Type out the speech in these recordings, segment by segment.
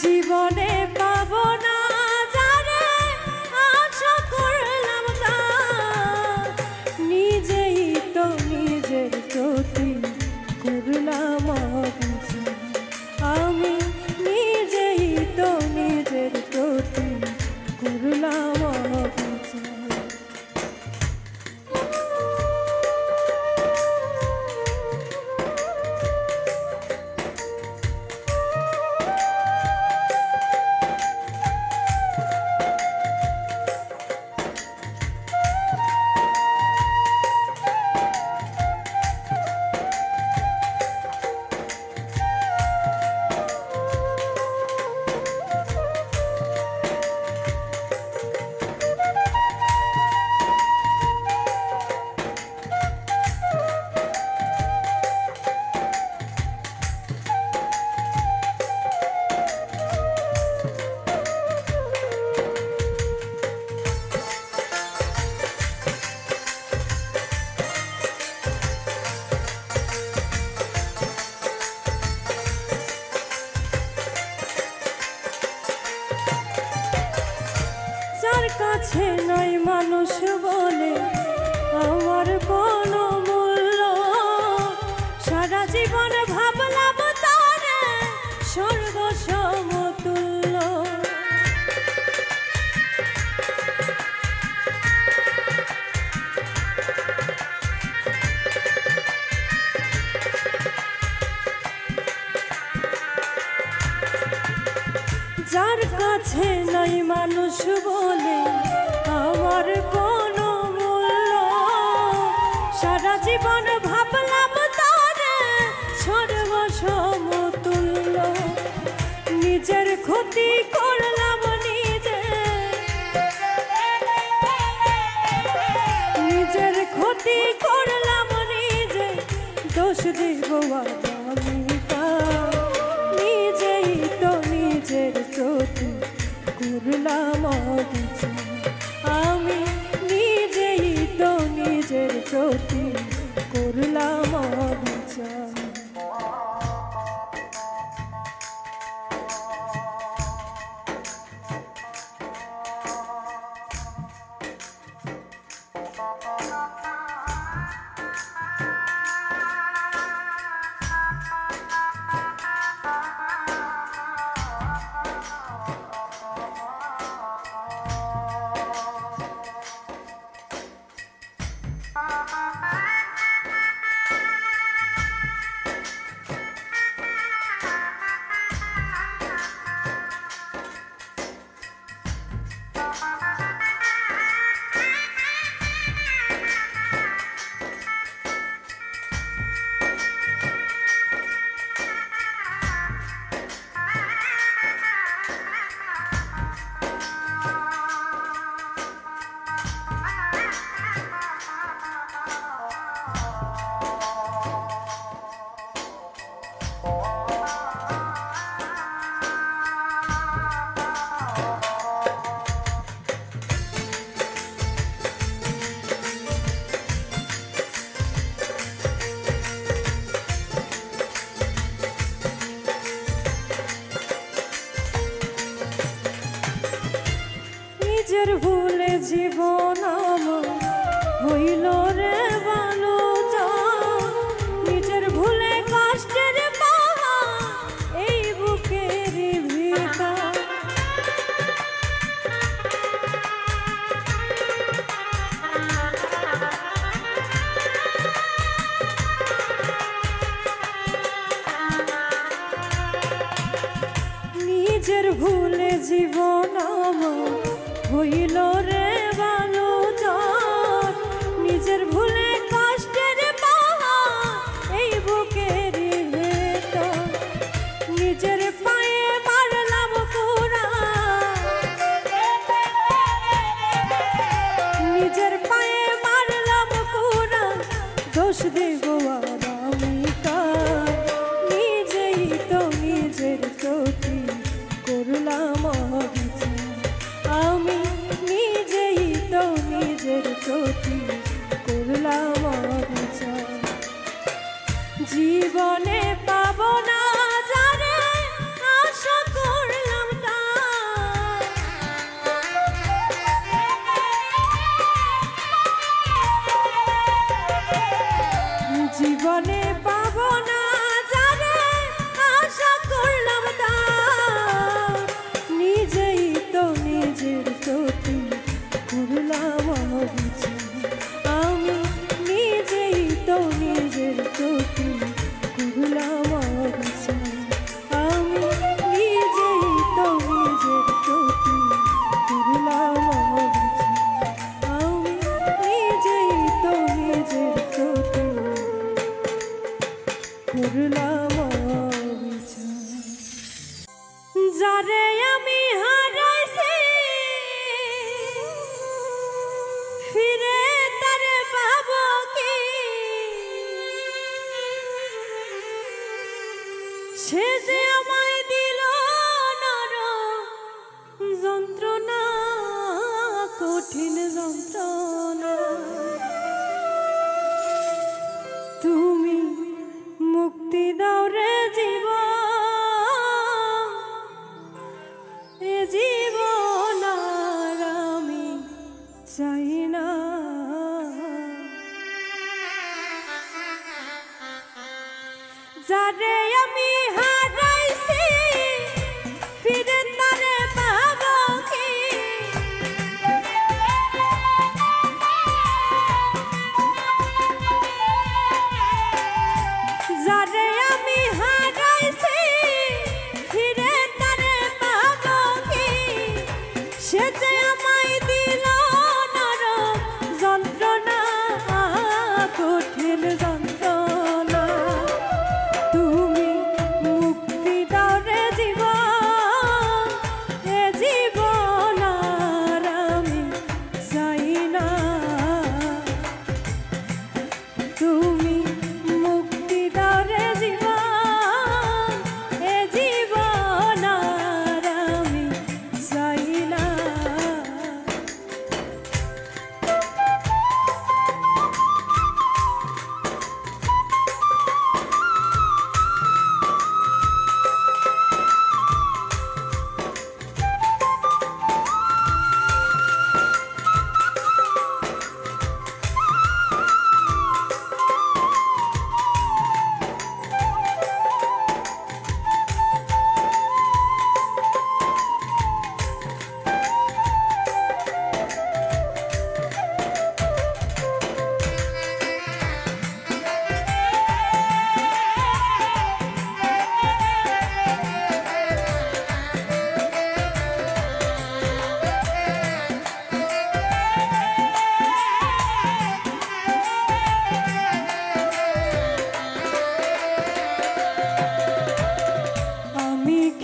জীবনে পাবো না যারে আশা করলাম তা নিজেই তো নিজের প্রতি করলাম অবিচার। আমি নিজেই তো নিজের প্রতি করলাম অবিচার। জীবন ভাবলাম তারে স্বর্গ সমতুল্য। যার কাছে নাই মানুষ বলে আমার কোনো মূল্য, সারা জীবন ভাবলাম তারে স্বর্গ সমতুল্য। নিজের ক্ষতি করলাম নিজে, নিজের ক্ষতি করলাম নিজে, দোষ দেব আমি নিজেই তো নিজের প্রতি করলাম অবিচার। আমি নিজেই তো নিজের প্রতি করলাম অবিচার। নিজের ভুলে জীবন আমার হইল রে ভালো, নিজের ভুলে কষ্টের পাহাড় এই বুকের ভিতর। নিজের ভুলে জীবন আমার হইল রে ভালো, নিজের ভুলে কষ্টের পাহাড় এই বুকের ভেতর। নিজের পায়ে মারলাম কুড়াল, নিজের পায়ে মারলাম কুড়াল, দোষ দেব আর আমি কার? নিজেই তো নিজের প্রতি করলাম অবিচার। আমি নিজেই তো নিজের প্রতি করলাম অবিচার। জীবনে পাব না যারে আশা করলাম তার, জীবনে পাব না যারে আশা করলাম তার। নিজেই তো নিজের প্রতি করলাম অবিচার। আমি নিজেই তো নিজের প্রতি করলাম অবিচার। আমি নিজেই তো নিজের প্রতি করলাম অবিচার। আমি নিজেই তো নিজের প্রতি করলাম অবিচার। যারে আমি হারাইছি ফিরে তারে পাবো কি? সে যে আমায় দিল নরম যন্ত্রণা, কঠিন যন্ত্রণা। তুমি মুক্তি দাও রে জীবন, এ জীবন আর আমি চাই না। যারে আমি হারাইছি ফিরে তারে পাবো কি? যারে আমি হারাইছি ফিরে তারে পাবো কি? সে যে আমায় দিল নরম যন্ত্রণা, কঠিন যন্ত্রণা। তুমি মুক্তি দাও রে জীবন, এ জীবন আর আমি চাই না। তুমি মুক্তি দাও রে জীবন, এ জীবন আর আমি চাই না।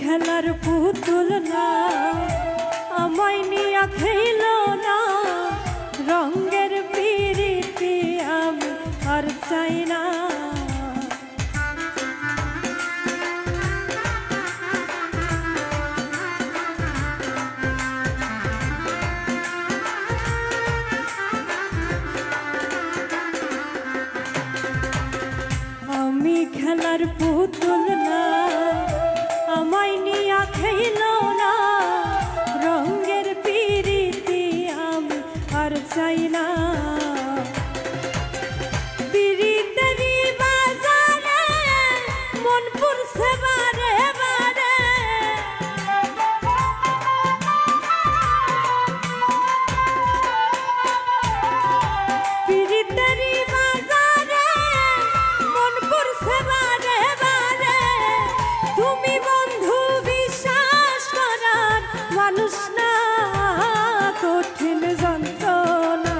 খেলার পুতুল না, আমায় নিয়া খেল না, রঙের পিরিতি আমি আর চাই না। আমি খেলার পুতুল না, আমায় নিয়া খেল না, রঙের পিরিতি আমি আর চাই না। পিরিতেরই বাজারে মন পুরছে বারে বারে, পিরিতেরই বাজারে মন পুরছে বারে বারে। তুমি বন্ধু বিশ্বাস করার মানুষ না, কঠিন যন্ত্রণা।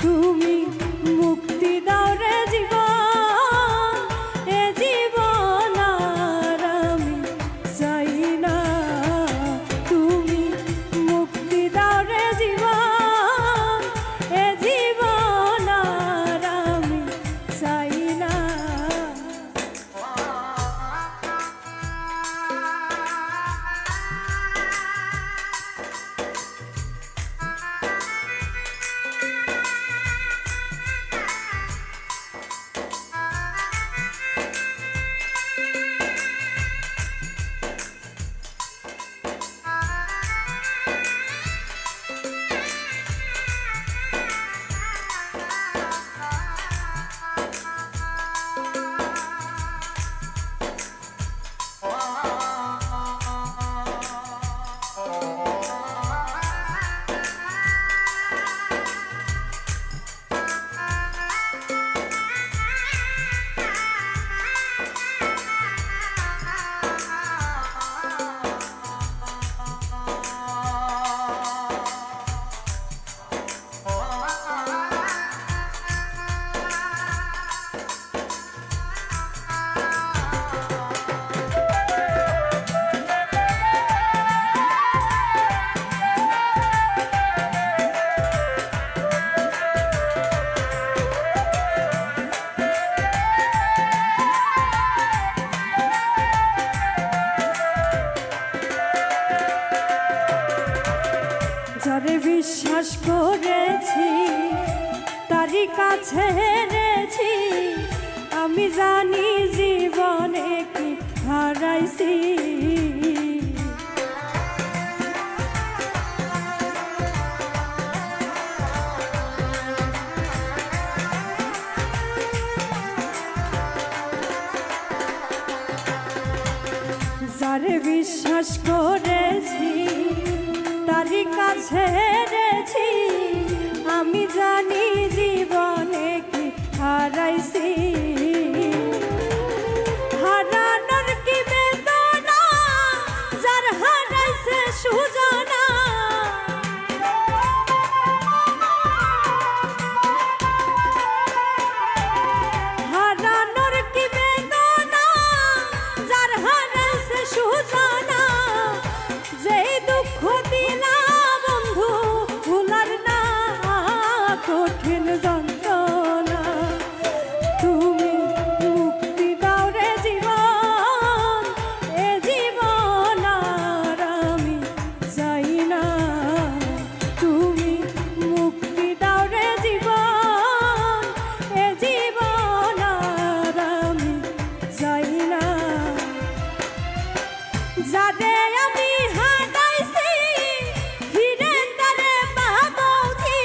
তুমি মুক্তি দাও রে জীবন, এ জীবন আর আমি চাই না। তুমি মুক্তি দাও রে জীবন, এ জীবন আর আমি চাই না। যারে বিশ্বাস করেছি তারই কাছে হেরেছি, আমি জানি জীবনে কি হারাইছি। যারে বিশ্বাস করেছি তারই কাছে হেরেছি আমি জানি জীবনে কি হারাইছি হারানোর কি বেদনা যার হারাইছে সুজানা হারানোর কি বেদনা যার হারাইছে সুজানা যেই দুঃখ দিলা বন্ধু ভুলার না কঠিন যন্ত্রণা তুমি মুক্তি দাও রে জীবন এ জীবন আর আমি চাই না তুমি মুক্তি দাও রে জীবন এ জীবন আর আমি চাই না যারে আমি হারাইছি ফিরে তারে পাবো কি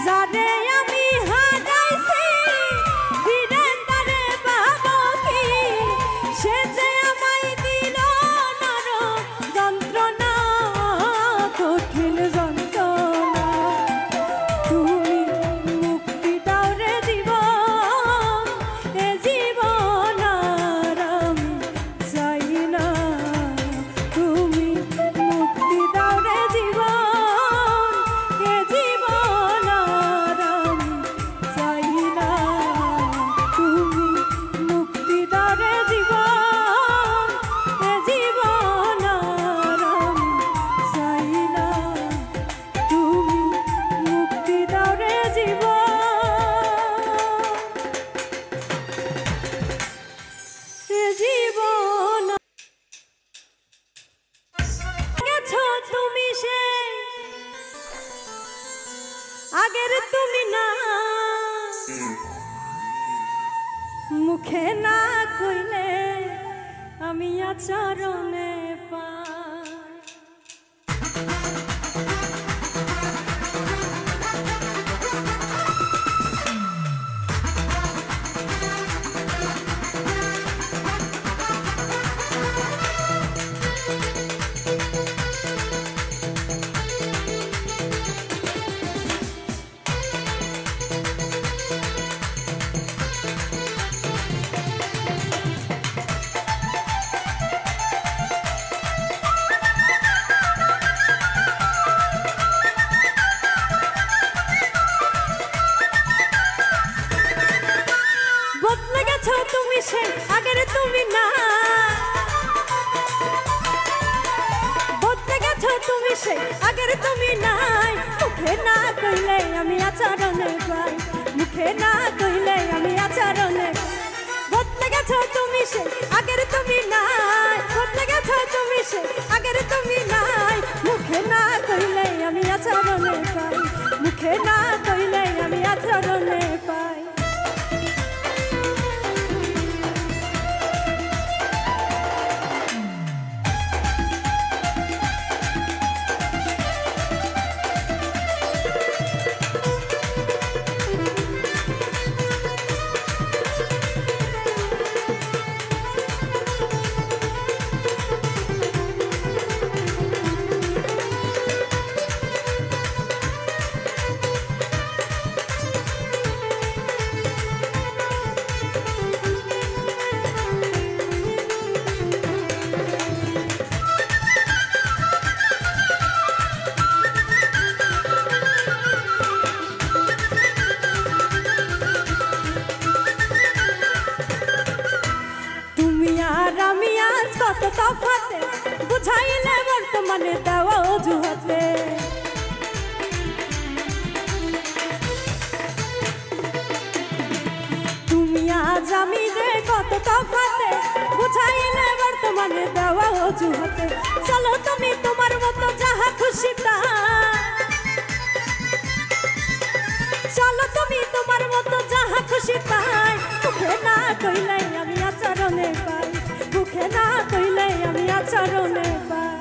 যারে আমি হারাইছি ফিরে তারে পাবো কি সে যে আমায় দিল নরম যন্ত্রণা কঠিন যন্ত্রণা তুমি মুক্তি দাও রে জীবন এ জীবন আর আমি চাই না তুমি মুক্তি দাও রে জীবন এ জীবন আর আমি চাই না তুমি মুক্তি দাও রে জীবন এ জীবন আর আমি চাই না তুমি মুক্তি দাও রে জীবন এ জীবন গেছো তুমি সে আগের তুমি না মুখে না কইলে আমি আচরণে পাই বদলে গেছো তুমি সে আগের তুমি না বদলে গেছো তুমি সে আগের তুমি নাই মুখে না কইলে আমি আচরণে পাই মুখে না কইলে আমি আচরণে বদলে গেছো তুমি সে আগের তুমি নাই বদলে গেছো তুমি সে আগের তুমি নাই মুখে না কইলে আমি আচরণে পাই মুখে না কইলে আমি আচরণে পাই কত তফাতে বুঝাইলে বর্তমানে দেওয়া অজুহাতে তুমি আজ আমি যে কত তফাতে বুঝাইলে বর্তমানে দেওয়া অজুহাতে চলো তুমি তোমার মতো যাহা খুশি তা চলো তুমি তোমার মতো যাহা খুশি তাই মুখে না কইলে আমি আচরণে পাই মুখে না কইলে আমি আচরণে পাই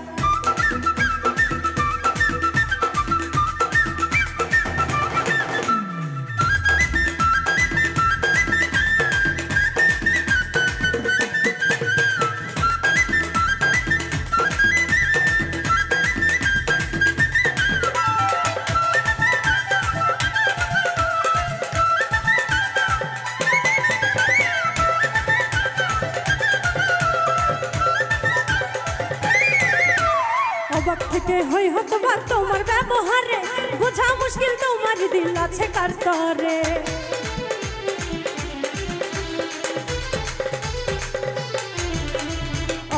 তোমার ব্যবহারে বোঝা মুশকিল তোমার দিল আছে কার তরে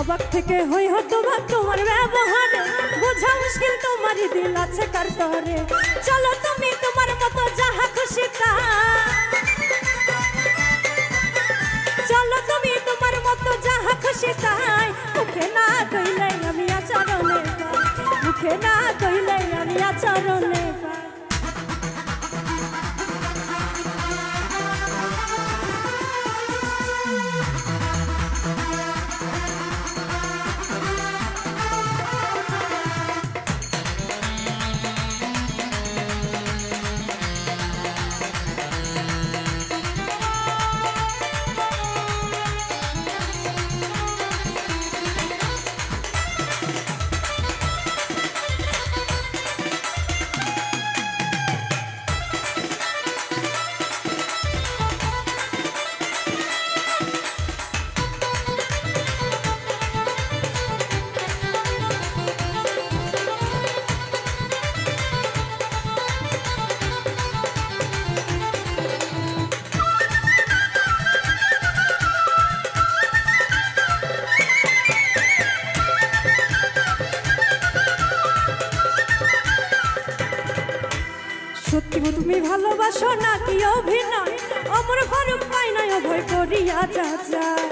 অবাক থেকে হই হতবাক তোমার ব্যবহারে বোঝা মুশকিল তোমার দিল আছে কার তরে চলো তুমি তোমার মতো যাহা খুশি তা চলো তুমি তোমার মতো যাহা খুশি তাই মুখে না কইলে আমি আচরণে পাই মুখে না কইলে আমি আচরণে পাই সত্যি তুমি ভালোবাসো নাকি অভিনয় অমর ফারুক পাই নাই অভয় করিয়া যা যায়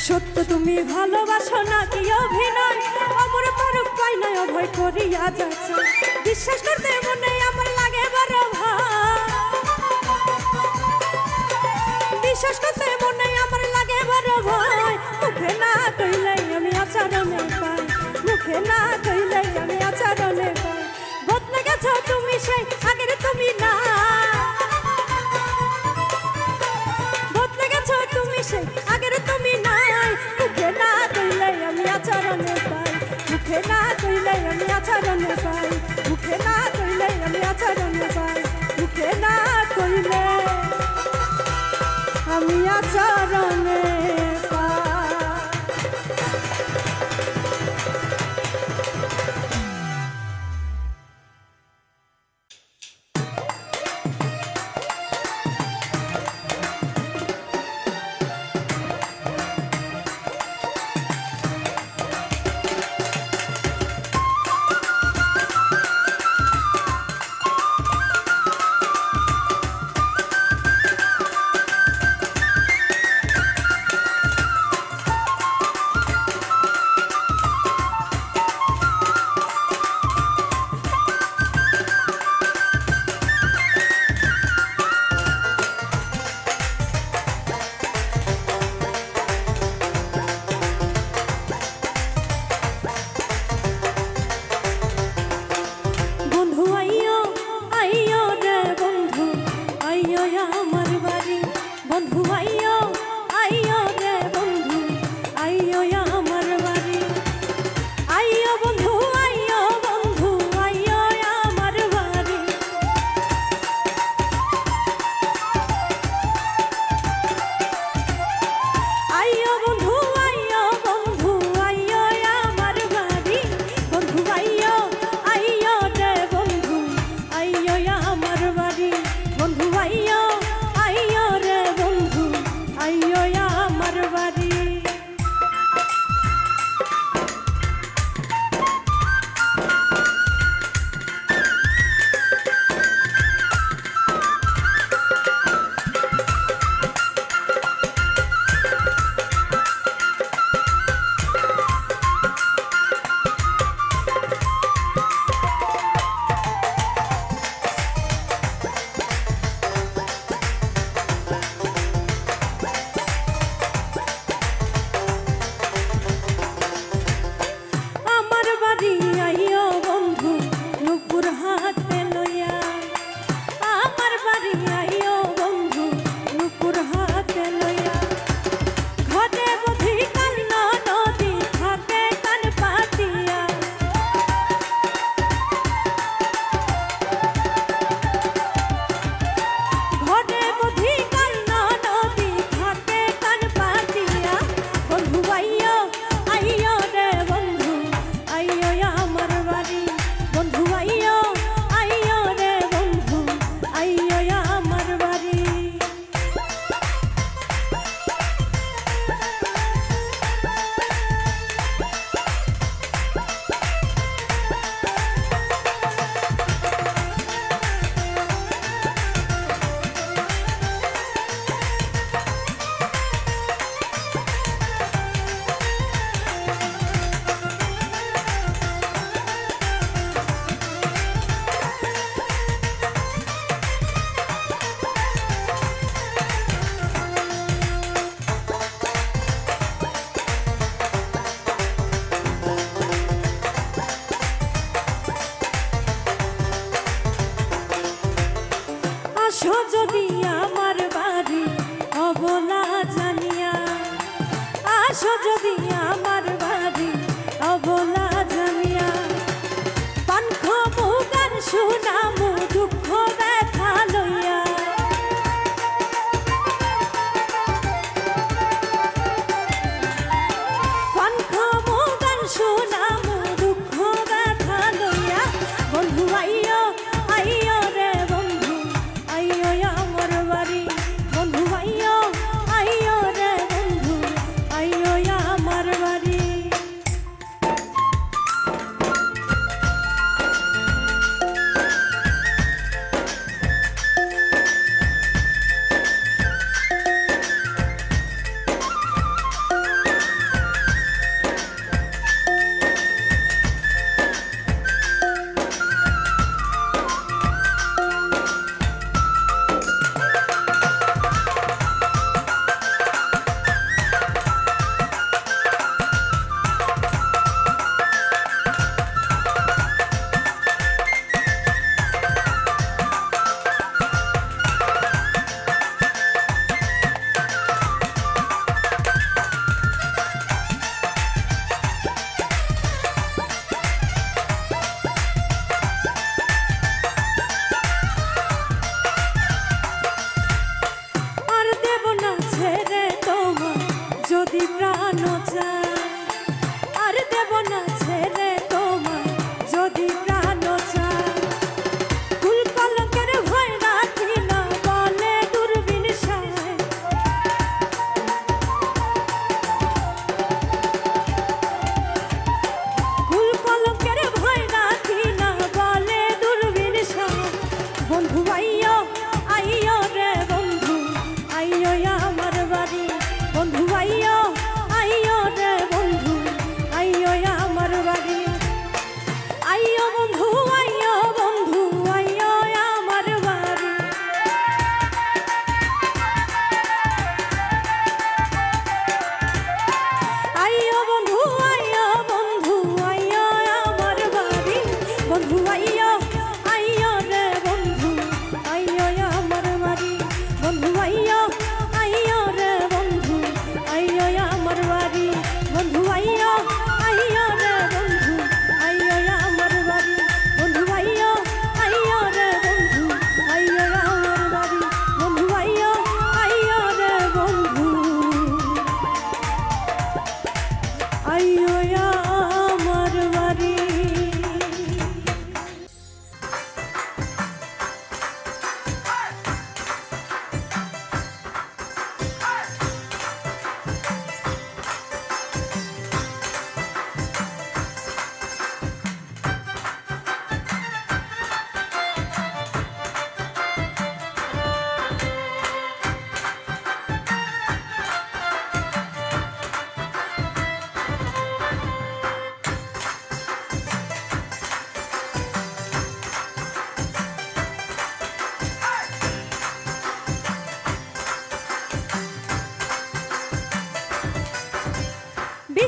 সত্য তুমি ভালোবাসো নাকি অভিনয় অমর ফারুক পাই নাই অভয় করিয়া যা যায় বিশ্বাস করতে মনে আমার লাগে বড় ভয় বিশ্বাস করতে মনে আমার লাগে বড় ভয় মুখে না কইলে আমি আচরণে পাই মুখে না কইলে আমি আচরণে পাই বদলে গেছো তুমি সেই আগের তুমি না বদলে গেছো তুমি সেই আগের তুমি নাই মুখে না কইলে আমি আচরণে পাই মুখে না কইলে আমি আচরণে পাই মুখে না কইলে আমি আচরণে পাই মুখে না কইলে আমি আচরণে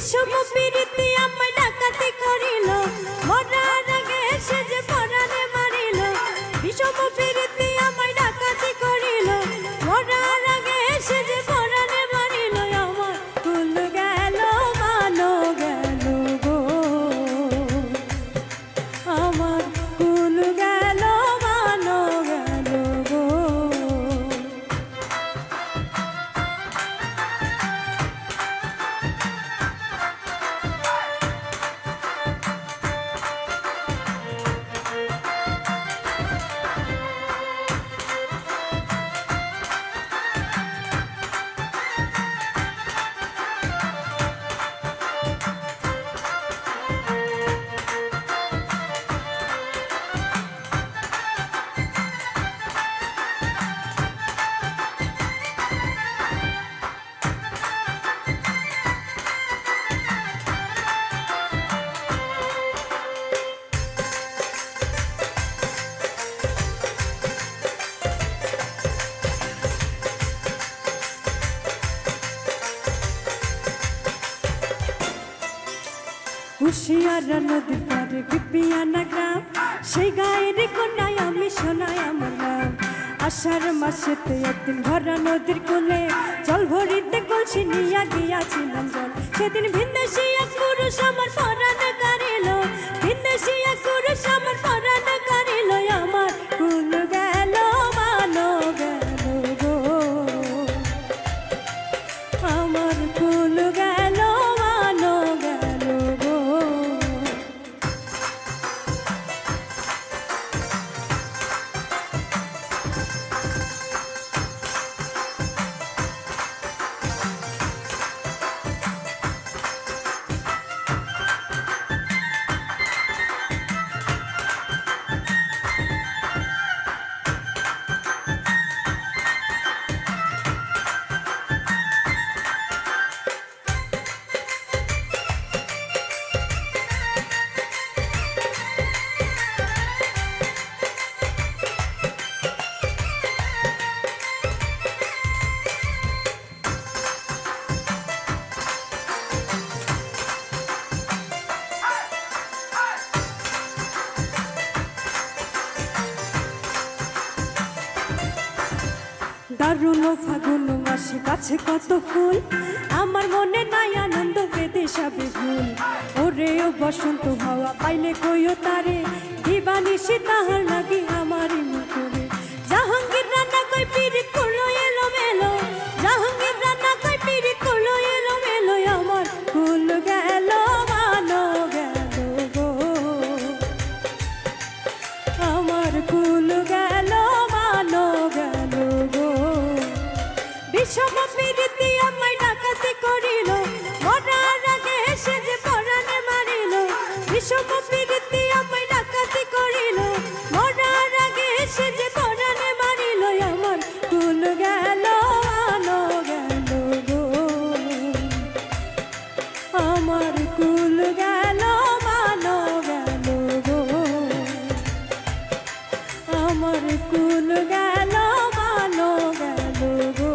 বিষম প্রীতি আমায় ডাকাতি করিল মরার আগে সে যে পরাণে মারিল বিষম প্রীতি আমায় ডাকাতি করিল মরার আগে সে যে পরাণে মারিল আমার কুল গেল মানো গেল গো আমার কুল গেল মানো গেল গো হুশিয়ারা নদীর পারে বিপিয়ানা গ্রাম সেই গায়ের কন্যায় আমি শোনাই আমার নাম আষাঢ় মাসেতে একদিন ভরা নদীর কোলে জল ভরিতে কলসি নিয়া গিয়াছিলাম জল সেদিন ভিনদেশি এক পুরুষ আমার পরাণ কারিল ভিনদেশি এক পুরুষ আমার পরাণ কারিল আমার কুল গেল মানো গেল গো আমার কুল গেল মানো গেল গো দারুণ ফাগুন মাসে গাছে কত ফুল আমার মনে নাই আনন্দ বেদে সবে ভুল ওরে ও বসন্ত হাওয়া পাইলে কইও তারে দিবানিশি তাহার লাগি আমারই মুখে জাহাঙ্গীর রান্না কই পিরিত করলো এলো মেলো জাহাঙ্গীর রান্না কই পিরিত করলো এলো মেলো আমার কুল গেল মানো গেল গো আমার কুল গেল মানো গেল গো বিষম প্রীতি আমায় ডাকাতি করিল মরার আগে সে যে পরাণে মারিল বিষম প্রীতি আমায় ডাকাতি করিল মরার আগে সে যে পরাণে মারিল আমার কুল গেল মানো গেল গো আমার কুল গেল মানো গেল গো আমার কুল গেল মানো গেল গো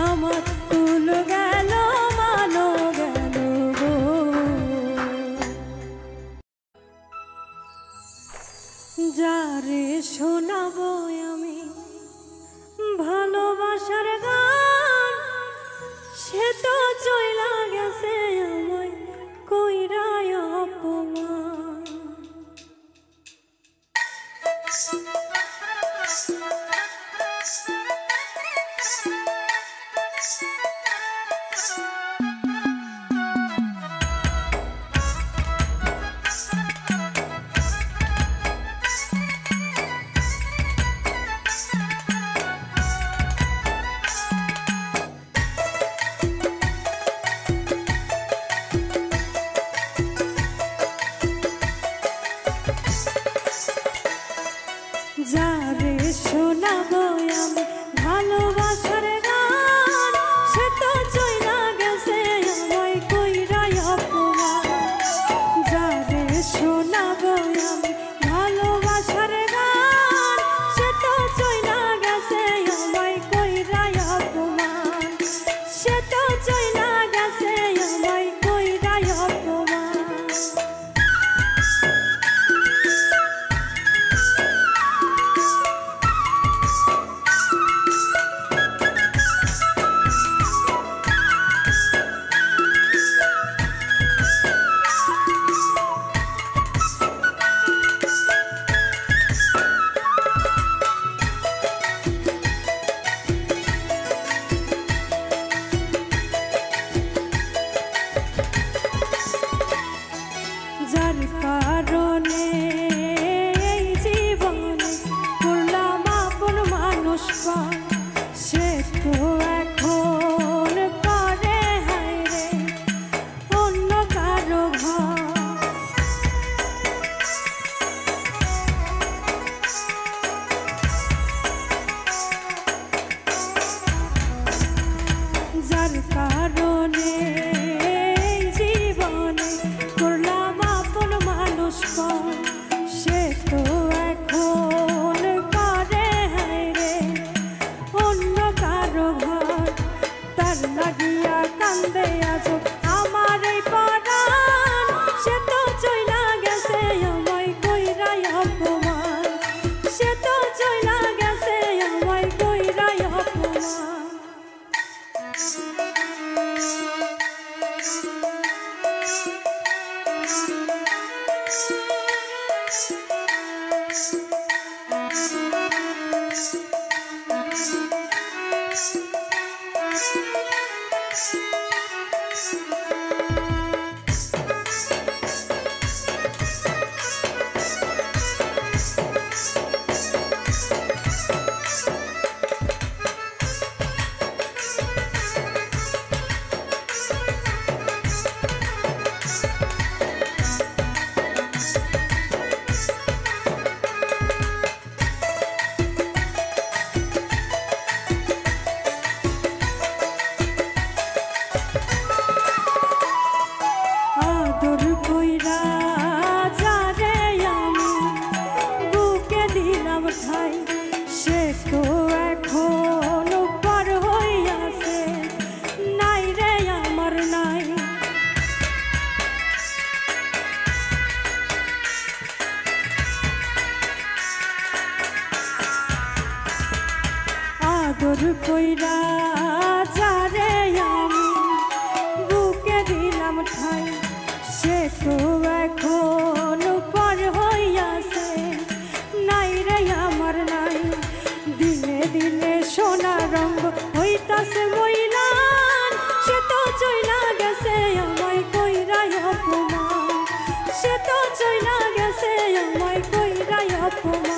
আমার কুল গেল মানো গেল গো যারে শোনাবো আমি ভালোবাসার গান সে তো চইলা গেছে আমায় কইরা অপমান যার কারণে জীবনে করলাম আপন মানুষ সে তো এখন করে হায়রে অন্য কারো ঘর তার লাগিয়া কান্দে আজ আমার এই পরাণ সে তো চইলা গেছে আমায় কইরাই অপমান সে তো চইলা গেছে আমায় কইরাই অপমান আদর কইরা যারে আমি বুকে দিলাম ঠাই সে তো এখন পার হইয়াছে নাই রে আমার নাই আদর কইরা যারে আমি বুকে দিলাম ঠাই সে তো এখন পর হইয়াছে নাই রে আমার নাই দিনে দিনে সোনা রঙ হইতাছে মইলান সে তো চইলা গেছে আমায় কইরাই অপমান সে তো চইলা গেছে আমায় কইরাই অপমান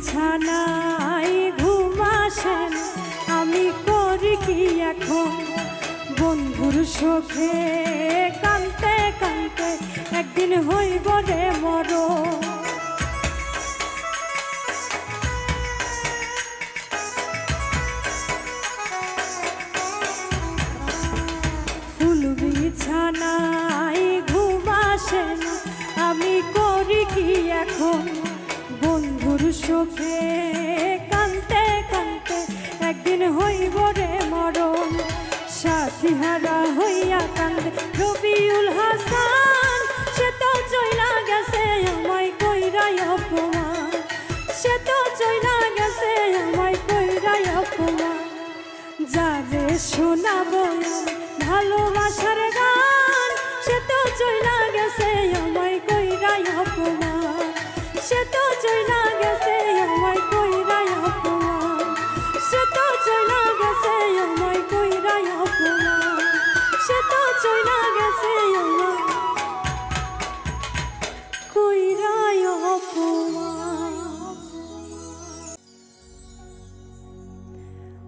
বিছানায় ঘুম আসে না আমি করি কি এখন বন্ধুর শোকে কানতে কানতে একদিন হইব রে মরণ ফুল বিছানায় ঘুম আসে না আমি করি কি এখন বন্ধুর শোকে কানতে কানতে একদিন হইব রে মরণ সাথী হারা হইয়া কান্দে রবিউল হাসান সে তো চইলা গেছে আমায় কইরাই অপমান সে তো চইলা গেছে আমায় কইরাই অপমান যারে শোনাবো ভালোবাসার গান সে তো চইলা গেছে আমায় কইরাই অপমান সে তো চইলা গেছে